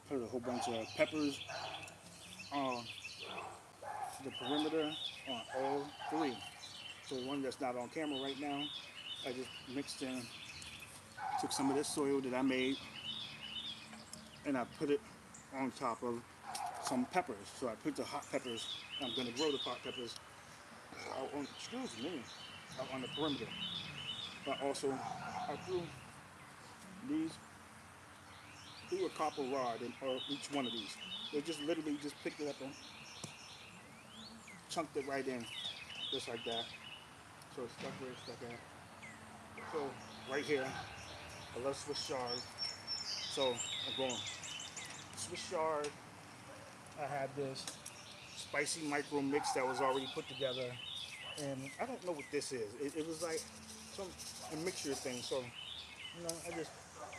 put a whole bunch of peppers on the perimeter on all three. So the one that's not on camera right now, I just mixed in, took some of this soil that I made, and I put it on top of some peppers. So I put the hot peppers. I'm gonna grow the hot peppers out on, excuse me, out on the perimeter. But also, I threw these through a copper rod in each one of these. They just literally just picked it up and chunked it right in, just like that. So it's stuck where it's stuck at. So right here, I love Swiss chard. So I'm going Swiss chard. I had this spicy micro mix that was already put together, and I don't know what this is. It was like some a mixture thing. So I just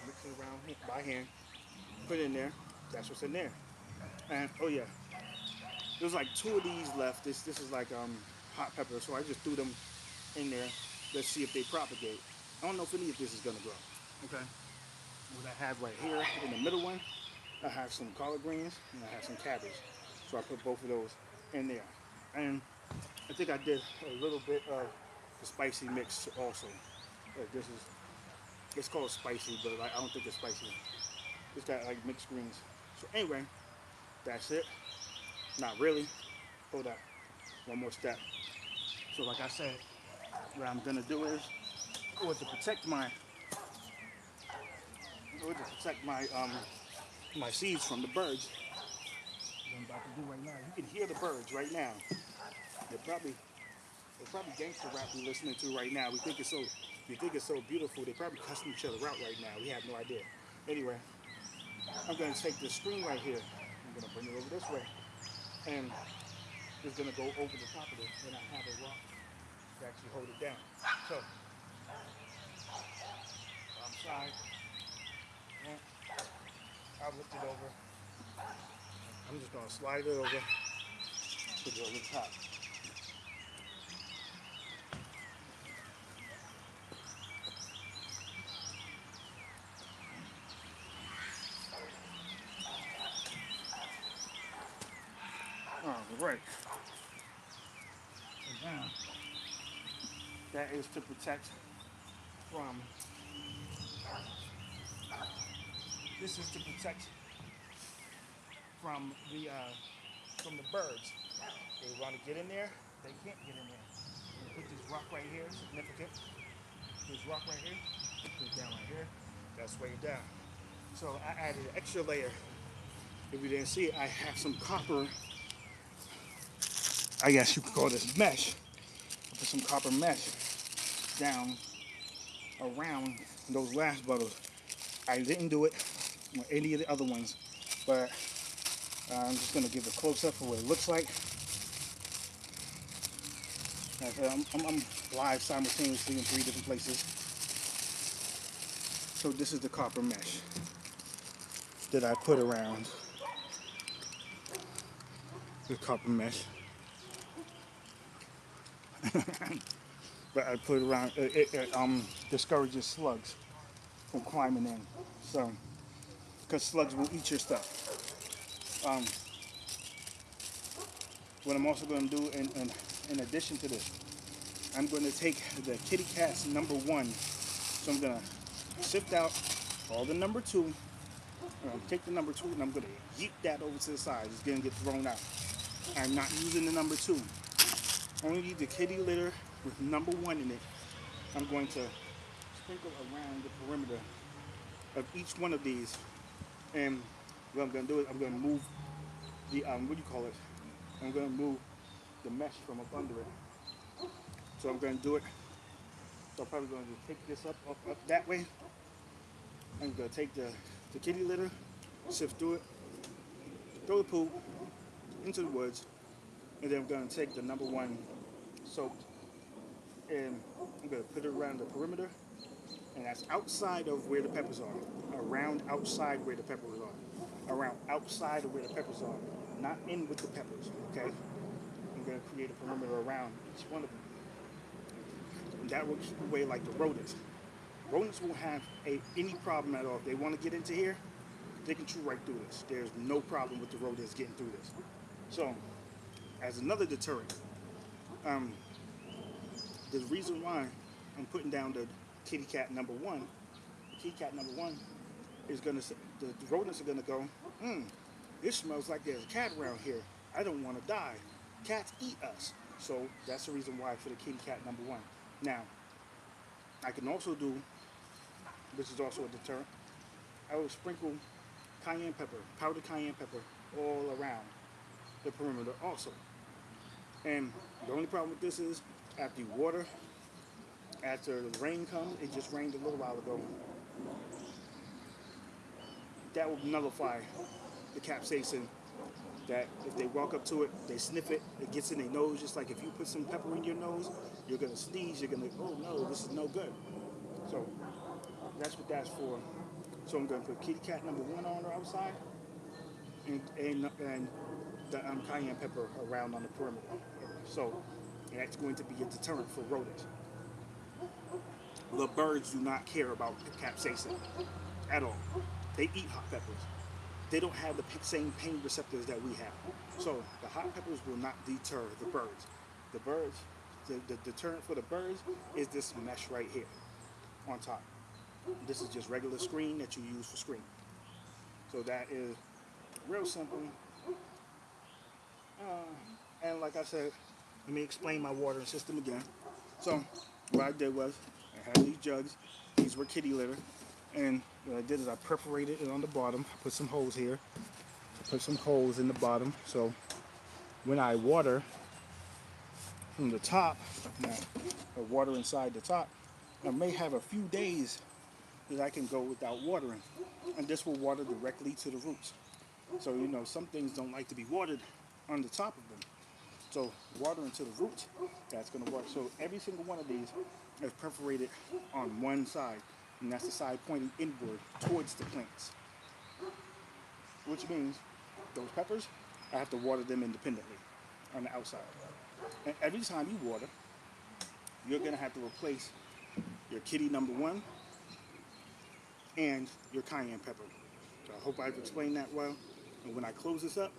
mix it around by hand, put it in there. That's what's in there. And oh yeah, there's like two of these left. This is like hot pepper. So I just threw them in there. Let's see if they propagate. I don't know if any of this is gonna grow. Okay. What I have right here in the middle one, I have some collard greens and I have some cabbage. So I put both of those in there. And I think I did a little bit of the spicy mix also. This is, it's called spicy, but I don't think it's spicy. It's got like mixed greens. So anyway, that's it. Not really. Hold up. One more step. So like I said, what I'm gonna do is, to protect my, my seeds from the birds. What I'm about to do right now. You can hear the birds right now. They're probably gangster rap we're listening to right now. We think it's so beautiful. They're probably cussing each other out right now. We have no idea. Anyway, I'm gonna take this screen right here. I'm gonna bring it over this way, and it's gonna go over the top of it, and I have a rock to actually hold it down. So outside, and I'll lift it over. I'm just gonna slide it over, put it over the top. All right. So now that is to protect from. This is to protect from the birds. They want to get in there, they can't get in there. I'm put this rock right here, significant. This rock right here, put it down right here. That's way down. So I added an extra layer. If you didn't see it, I have some copper. I guess you could call this mesh. I put some copper mesh down around those last bottles. I didn't do it on any of the other ones, but I'm just gonna give a close up of what it looks like. I'm live simultaneously in 3 different places. So this is the copper mesh that I put around the copper mesh. But I put around it discourages slugs from climbing in. So because slugs will eat your stuff. Um, what I'm also going to do in addition to this, I'm going to take the Kitty Cat's number 1. So I'm going to sift out all the number 2. I'm going to take the number 2 and I'm going to yeet that over to the side. It's going to get thrown out. I'm not using the number 2. Only the kitty litter with number 1 in it. I'm going to sprinkle around the perimeter of each one of these. And what I'm going to do is I'm going to move the, what do you call it? I'm going to move the mesh from up under it. So I'm going to do it. So I'm probably going to take this up that way. I'm going to take the kitty litter, sift through it, throw the poop into the woods, and then I'm going to take the number 1 soaked, and I'm going to put it around the perimeter, and that's outside of where the peppers are, around outside where the peppers are, around outside of where the peppers are, not in with the peppers, okay? I'm going to create a perimeter around each one of them. And that will keep away like the rodents. Rodents won't have any problem at all. If they want to get into here, They can chew right through this. There's no problem with the rodents getting through this. So, as another deterrent, um, the reason why I'm putting down the kitty cat number one, the kitty cat number one is gonna, the rodents are gonna go, it smells like there's a cat around here. I don't want to die. Cats eat us. So that's the reason why for the kitty cat number one. Now, I can also do, which is also a deterrent, I will sprinkle cayenne pepper, powdered cayenne pepper, all around the perimeter also. And the only problem with this is after you water, after the rain comes, it just rained a little while ago, that will nullify the capsaicin. That if they walk up to it, they sniff it, it gets in their nose, just like if you put some pepper in your nose, you're gonna sneeze, you're gonna, oh no, this is no good. So that's what that's for. So I'm gonna put kitty cat number one on the outside and the cayenne pepper around on the perimeter. So that's going to be a deterrent for rodents. The birds do not care about capsaicin at all. They eat hot peppers. They don't have the same pain receptors that we have. So the hot peppers will not deter the birds. The birds, the deterrent for the birds is this mesh right here on top. This is just regular screen that you use for screen. So that is real simple. And like I said, let me explain my watering system again. So what I did was I had these jugs. These were kitty litter. And what I did is I perforated it on the bottom. I put some holes here. I put some holes in the bottom. So when I water from the top, or water inside the top, I may have a few days that I can go without watering. And this will water directly to the roots. So, you know, some things don't like to be watered on the top of them. So watering to the roots, that's going to work. So every single one of these is perforated on one side. And that's the side pointing inward towards the plants. Which means those peppers, I have to water them independently on the outside. And every time you water, you're going to have to replace your kitty number one and your cayenne pepper. So I hope I've explained that well. And when I close this up,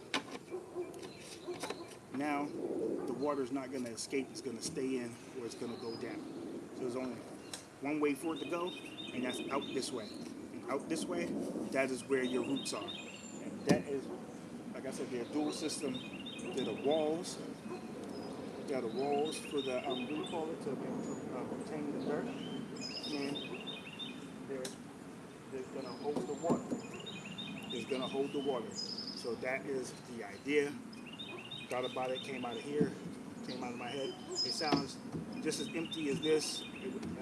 now the water is not going to escape. It's going to stay in or it's going to go down. So there's only one way for it to go, and that's out this way. And out this way, that is where your roots are. And that is, like I said, they're dual system. They're the walls. They're the walls for the, what do you call it, to contain the dirt. And they're going to hold the water. It's going to hold the water. So that is the idea. Thought about it, came out of here, came out of my head. It sounds just as empty as this.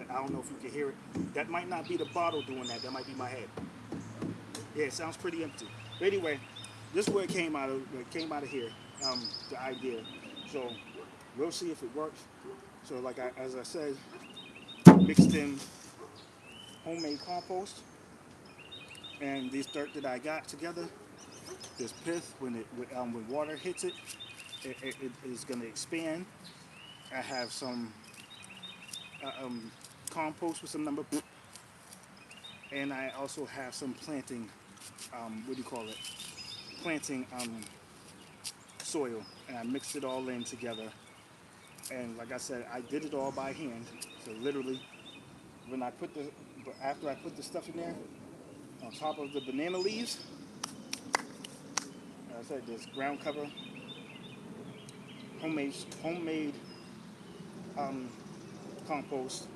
I don't know if you can hear it. That might not be the bottle doing that. That might be my head. Yeah, it sounds pretty empty. But anyway, this is where it came out of. It came out of here. The idea. So we'll see if it works. So like as I said, mixed in homemade compost and this dirt that I got together. This pith, when water hits it, it is going to expand. I have some compost with some number, and I also have some planting, what do you call it? Planting soil, and I mixed it all in together. And like I said, I did it all by hand. So literally, after I put the stuff in there, on top of the banana leaves, I said this ground cover, homemade compost,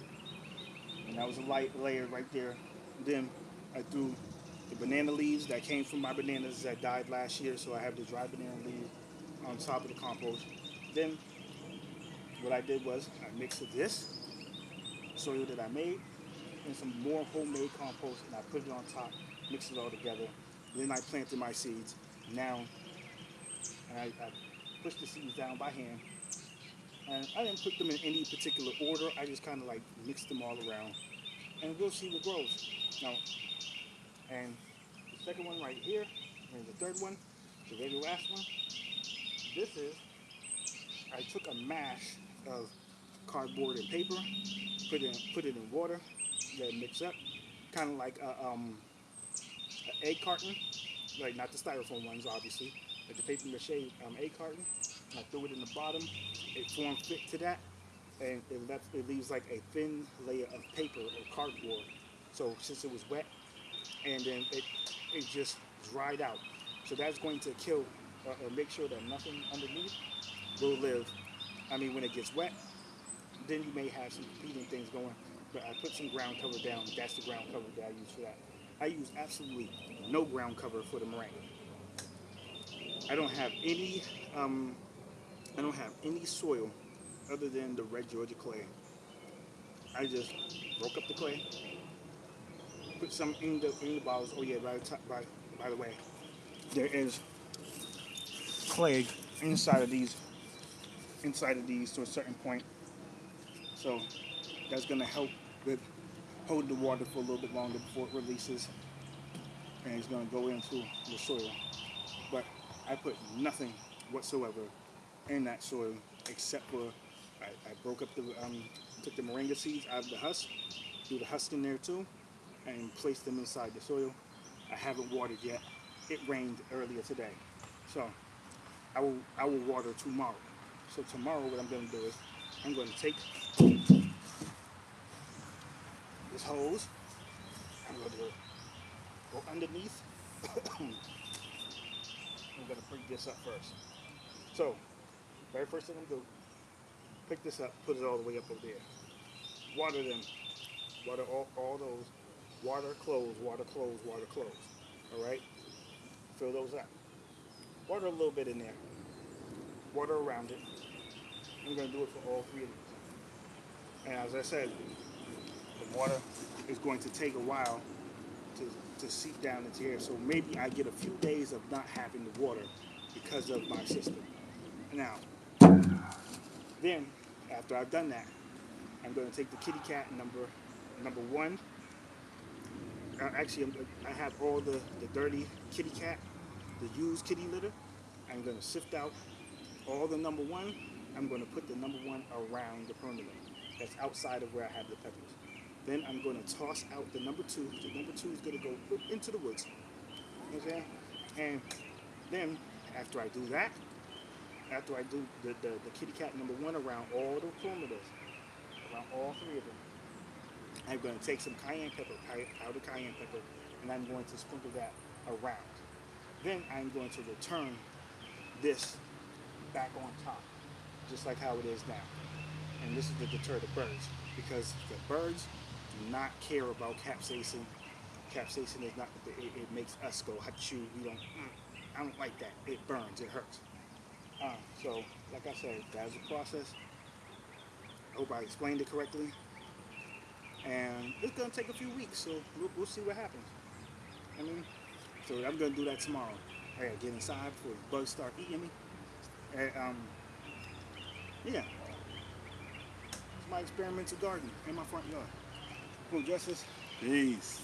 and that was a light layer right there. Then I threw the banana leaves that came from my bananas that died last year, so I have the dry banana leaves on top of the compost. Then what I did was I mixed this soil that I made and some more homemade compost, and I put it on top, mixed it all together. Then I planted my seeds. Now I pushed the seeds down by hand, and I didn't put them in any particular order. I just kind of like mixed them all around, and we'll see what grows. Now, and the second one right here, and the third one, the very last one. This is, I took a mash of cardboard and paper, put it in water, let it mix up, kind of like a egg carton. like not the styrofoam ones, obviously, like the paper mache A carton. I threw it in the bottom. It formed fit to that, and it leaves like a thin layer of paper or cardboard. So since it was wet, and then it just dried out. So that's going to kill or make sure that nothing underneath will live. I mean, when it gets wet, then you may have some competing things going. But I put some ground cover down. That's the ground cover that I use for that. I use absolutely no ground cover for the moringa. I don't have any. Um, I don't have any soil other than the red Georgia clay. I just broke up the clay, put some in the bottles. Oh yeah, by the way, there is clay inside of these to a certain point. So that's gonna help with hold the water for a little bit longer before it releases, and it's gonna go into the soil. But I put nothing whatsoever in that soil except for I broke up took the moringa seeds out of the husk, threw the husk in there too, and placed them inside the soil. I haven't watered yet. It rained earlier today, so I will water tomorrow. So tomorrow, what I'm going to do is I'm going to take this hose. I'm going to go underneath. I'm going to pick this up first. So, very first thing I'm going to do, pick this up, put it all the way up over there. Water them. Water all those. Water, close, water, close, water, close. All right? Fill those up. Water a little bit in there. Water around it. I'm going to do it for all three of these. And as I said, the water is going to take a while to seep down into here. So maybe I get a few days of not having the water because of my system. Now, then after I've done that, I'm going to take the kitty cat number one. Actually, I have all the dirty kitty cat, the used kitty litter. I'm going to sift out all the number one. I'm going to put the number one around the perimeter. That's outside of where I have the peppers. Then I'm going to toss out the number two. The number two is going to go into the woods. You know what I'm saying? And then after I do that, after I do the kitty cat number one around all the perimeters, around all three of them, I'm going to take some cayenne pepper, powdered cayenne pepper, and I'm going to sprinkle that around. Then I'm going to return this back on top, just like how it is now. And this is to deter the birds, because the birds do not care about capsaicin. Capsaicin is not, it makes us go hachoo. We don't, I don't like that. It burns, it hurts. So, like I said, that's a process. I hope I explained it correctly. And it's going to take a few weeks, so we'll see what happens. I mean, so I'm going to do that tomorrow. I got to get inside before the bugs start eating me. And, yeah. It's my experimental garden in my front yard. Cool, Justice. Peace.